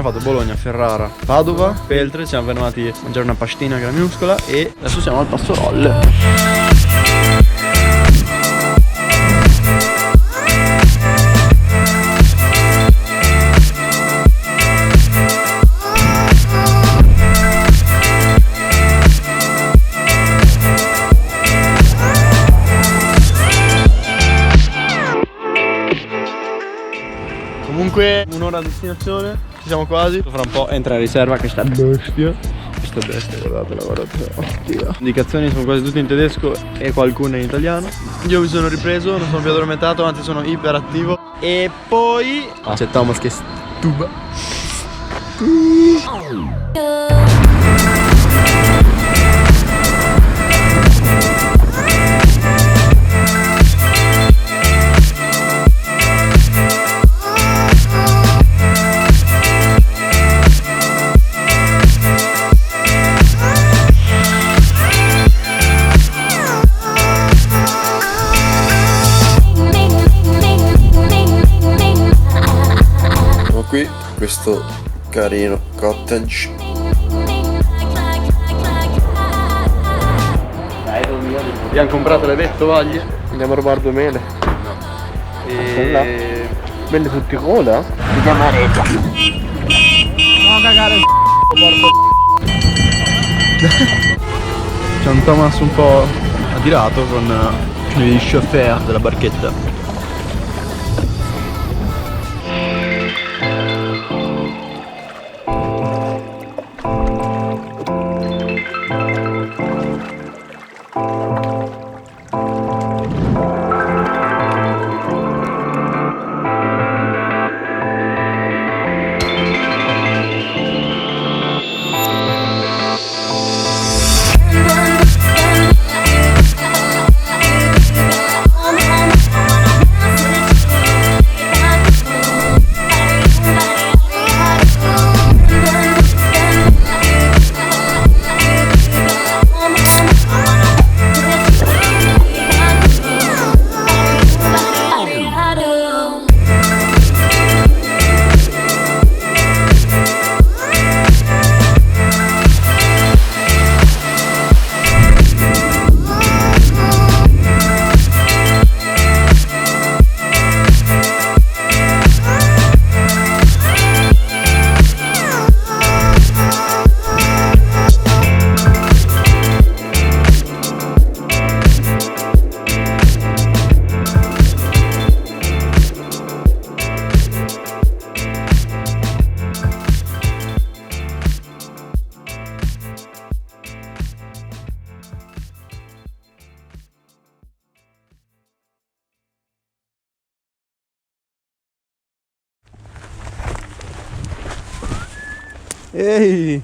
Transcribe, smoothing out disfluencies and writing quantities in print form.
abbiamo fatto Bologna, Ferrara, Padova, Feltre. Ci siamo fermati a mangiare una pastina che era minuscola e adesso siamo al Passo Rolle. Comunque un'ora a destinazione, ci siamo quasi. Fra un po' entra in riserva questa bestia. Questa bestia, guardatela, guardatela. Oddio. Indicazioni sono quasi tutte in tedesco e qualcuna in italiano. Io mi sono ripreso, non sono più addormentato, anzi sono iperattivo. E poi c'è Thomas che stuba. Qui questo carino cottage. Abbiamo comprato le vettovaglie. Andiamo a rubare 2 mele. No. E... Mele Südtirol? Si chiama Resia. No, cagare il porco. C'è un Thomas un po' attirato con gli chauffeur della barchetta. Ehi!